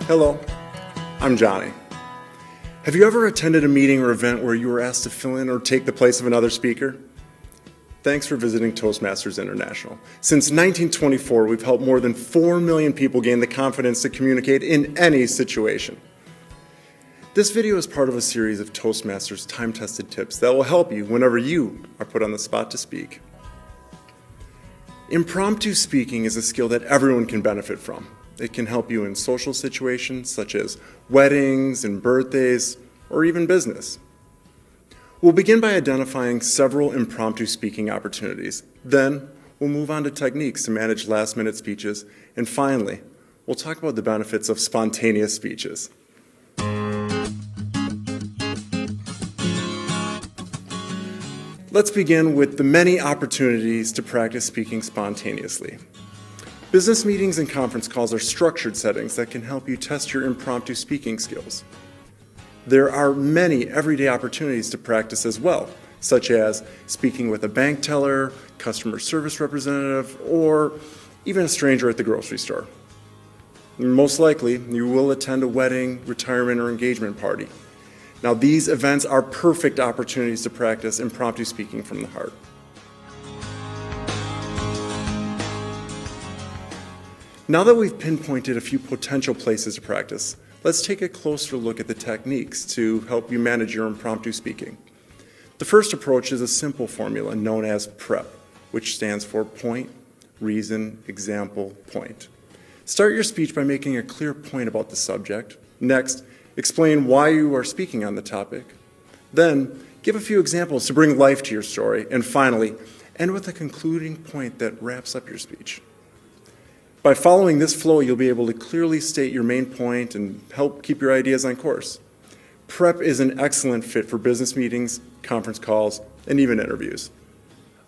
Hello, I'm Johnny. Have you ever attended a meeting or event where you were asked to fill in or take the place of another speaker? Thanks for visiting Toastmasters International. Since 1924, we've helped more than 4 million people gain the confidence to communicate in any situation. This video is part of a series of Toastmasters time-tested tips that will help you whenever you are put on the spot to speak. Impromptu speaking is a skill that everyone can benefit from. It can help you in social situations such as weddings and birthdays, or even business. We'll begin by identifying several impromptu speaking opportunities. Then, we'll move on to techniques to manage last-minute speeches. And finally, we'll talk about the benefits of spontaneous speeches. Let's begin with the many opportunities to practice speaking spontaneously. Business meetings and conference calls are structured settings that can help you test your impromptu speaking skills. There are many everyday opportunities to practice as well, such as speaking with a bank teller, customer service representative, or even a stranger at the grocery store. Most likely, you will attend a wedding, retirement, or engagement party. Now, these events are perfect opportunities to practice impromptu speaking from the heart. Now that we've pinpointed a few potential places to practice, let's take a closer look at the techniques to help you manage your impromptu speaking. The first approach is a simple formula known as PREP, which stands for point, reason, example, point. Start your speech by making a clear point about the subject. Next, explain why you are speaking on the topic. Then, give a few examples to bring life to your story. And finally, end with a concluding point that wraps up your speech. By following this flow, you'll be able to clearly state your main point and help keep your ideas on course. Prep is an excellent fit for business meetings, conference calls, and even interviews.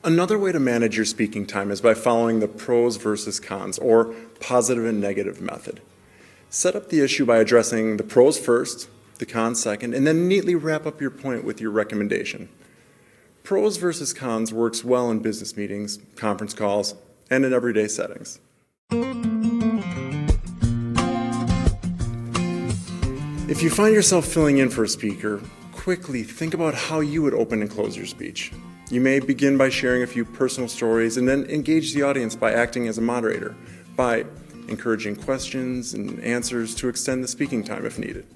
Another way to manage your speaking time is by following the pros versus cons, or positive and negative method. Set up the issue by addressing the pros first, the cons second, and then neatly wrap up your point with your recommendation. Pros versus cons works well in business meetings, conference calls, and in everyday settings. If you find yourself filling in for a speaker, quickly think about how you would open and close your speech. You may begin by sharing a few personal stories and then engage the audience by acting as a moderator, by encouraging questions and answers to extend the speaking time if needed.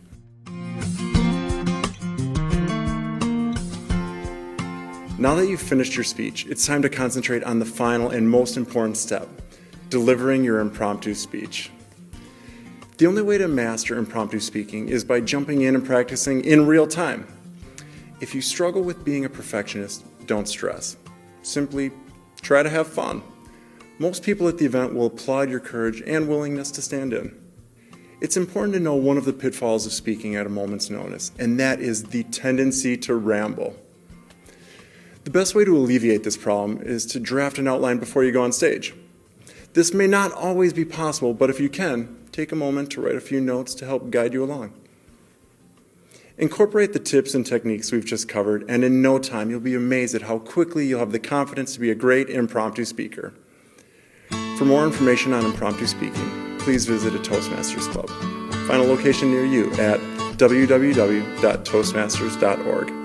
Now that you've finished your speech, it's time to concentrate on the final and most important step, delivering your impromptu speech. The only way to master impromptu speaking is by jumping in and practicing in real time. If you struggle with being a perfectionist, don't stress. Simply try to have fun. Most people at the event will applaud your courage and willingness to stand in. It's important to know one of the pitfalls of speaking at a moment's notice, and that is the tendency to ramble. The best way to alleviate this problem is to draft an outline before you go on stage. This may not always be possible, but if you can, take a moment to write a few notes to help guide you along. Incorporate the tips and techniques we've just covered, and in no time you'll be amazed at how quickly you'll have the confidence to be a great impromptu speaker. For more information on impromptu speaking, please visit a Toastmasters Club. Find a location near you at www.toastmasters.org.